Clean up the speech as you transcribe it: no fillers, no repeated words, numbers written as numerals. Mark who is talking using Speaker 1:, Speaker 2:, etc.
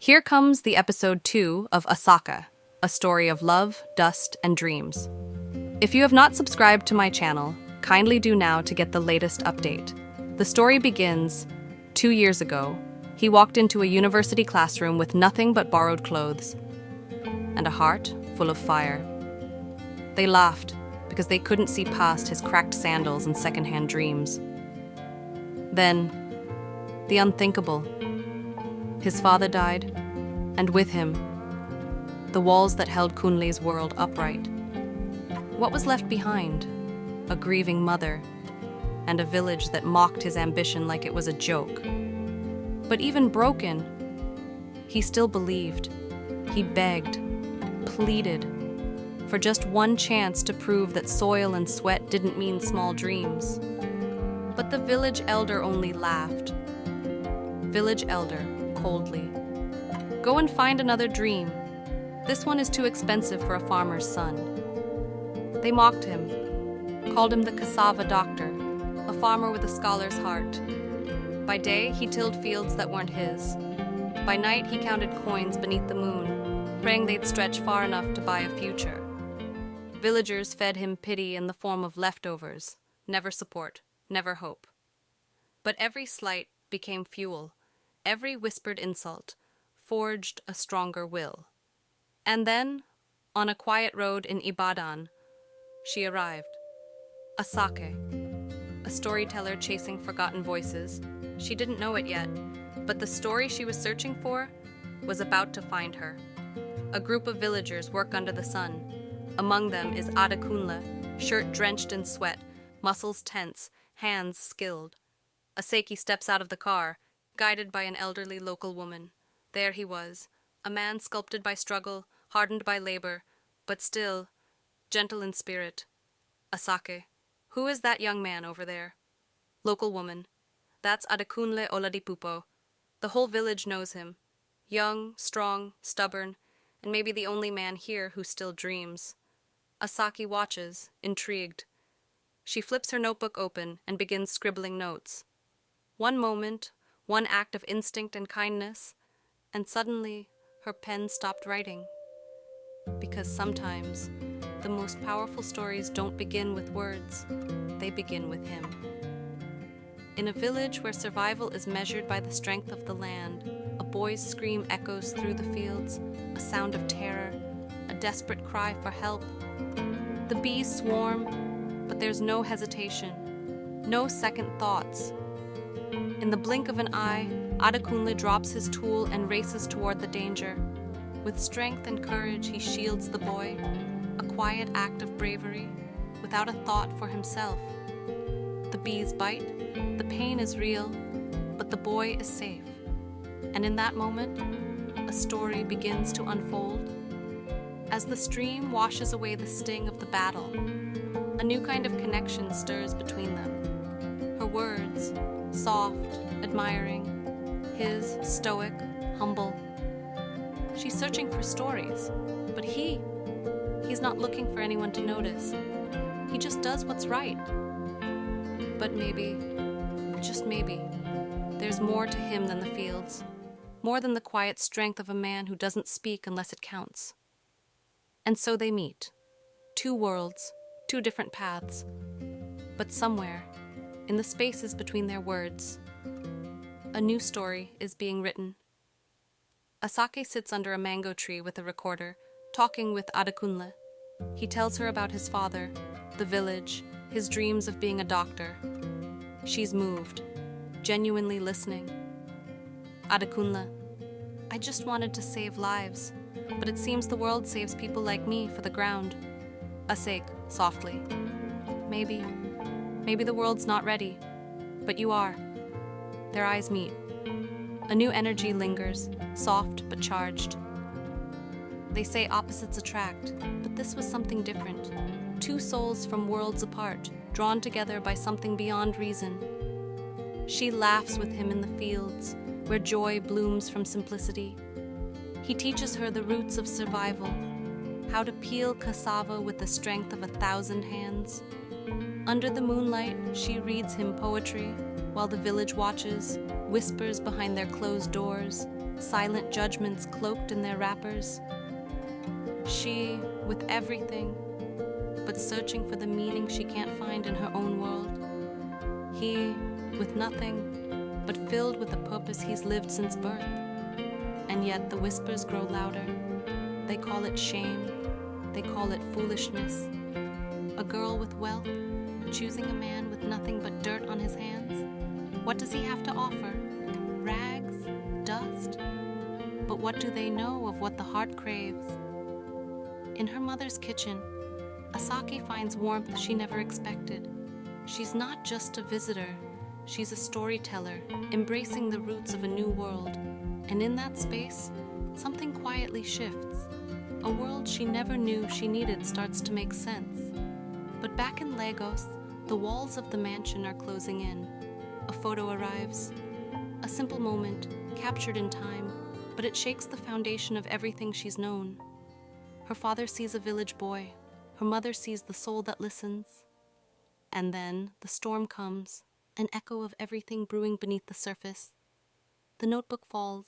Speaker 1: Here comes the episode 2 of Asaka, a story of love, dust, and dreams. If you have not subscribed to my channel, kindly do now to get the latest update. The story begins 2 years ago. He walked into a university classroom with nothing but borrowed clothes and a heart full of fire. They laughed because they couldn't see past his cracked sandals and secondhand dreams. Then, the unthinkable. His father died, and with him, the walls that held Kunle's world upright. What was left behind? A grieving mother, and a village that mocked his ambition like it was a joke. But even broken, he still believed. He begged, pleaded, for just one chance to prove that soil and sweat didn't mean small dreams. But the village elder only laughed. Village elder, coldly. Go and find another dream. This one is too expensive for a farmer's son. They mocked him, called him the cassava doctor, a farmer with a scholar's heart. By day, he tilled fields that weren't his. By night, he counted coins beneath the moon, praying they'd stretch far enough to buy a future. Villagers fed him pity in the form of leftovers, never support, never hope. But every slight became fuel. Every whispered insult forged a stronger will. And then, on a quiet road in Ibadan, she arrived. Asake, a storyteller chasing forgotten voices. She didn't know it yet, but the story she was searching for was about to find her. A group of villagers work under the sun. Among them is Adekunle, shirt drenched in sweat, muscles tense, hands skilled. Asake steps out of the car, guided by an elderly local woman. There he was, a man sculpted by struggle, hardened by labor, but still gentle in spirit. Asake, who is that young man over there? Local woman, that's Adekunle Oladipupo. The whole village knows him. Young, strong, stubborn, and maybe the only man here who still dreams. Asake watches, intrigued. She flips her notebook open and begins scribbling notes. One moment, one act of instinct and kindness, and suddenly her pen stopped writing. Because sometimes the most powerful stories don't begin with words, they begin with him. In a village where survival is measured by the strength of the land, a boy's scream echoes through the fields, a sound of terror, a desperate cry for help. The bees swarm, but there's no hesitation, no second thoughts. In the blink of an eye, Adekunle drops his tool and races toward the danger. With strength and courage, he shields the boy, a quiet act of bravery, without a thought for himself. The bees bite, the pain is real, but the boy is safe. And in that moment, a story begins to unfold. As the stream washes away the sting of the battle, a new kind of connection stirs between them. Her words, soft, admiring, his stoic, humble. She's searching for stories, but he's not looking for anyone to notice. He just does what's right. But maybe, just maybe, there's more to him than the fields, more than the quiet strength of a man who doesn't speak unless it counts. And so they meet. Two worlds, two different paths. But somewhere, in the spaces between their words, a new story is being written. Asake sits under a mango tree with a recorder, talking with Adekunle. He tells her about his father, the village, his dreams of being a doctor. She's moved, genuinely listening. Adekunle, I just wanted to save lives, but it seems the world saves people like me for the ground. Asake, softly. Maybe the world's not ready, but you are. Their eyes meet. A new energy lingers, soft but charged. They say opposites attract, but this was something different. Two souls from worlds apart, drawn together by something beyond reason. She laughs with him in the fields, where joy blooms from simplicity. He teaches her the roots of survival, how to peel cassava with the strength of 1,000 hands. Under the moonlight, she reads him poetry, while the village watches, whispers behind their closed doors, silent judgments cloaked in their wrappers. She, with everything, but searching for the meaning she can't find in her own world. He, with nothing, but filled with a purpose he's lived since birth. And yet the whispers grow louder. They call it shame. They call it foolishness. A girl with wealth, choosing a man with nothing but dirt on his hands. What does he have to offer? Rags? Dust? But what do they know of what the heart craves? In her mother's kitchen, Asake finds warmth she never expected. She's not just a visitor, she's a storyteller, embracing the roots of a new world. And in that space, something quietly shifts. A world she never knew she needed starts to make sense. But back in Lagos, the walls of the mansion are closing in. A photo arrives. A simple moment, captured in time, but it shakes the foundation of everything she's known. Her father sees a village boy. Her mother sees the soul that listens. And then the storm comes, an echo of everything brewing beneath the surface. The notebook falls,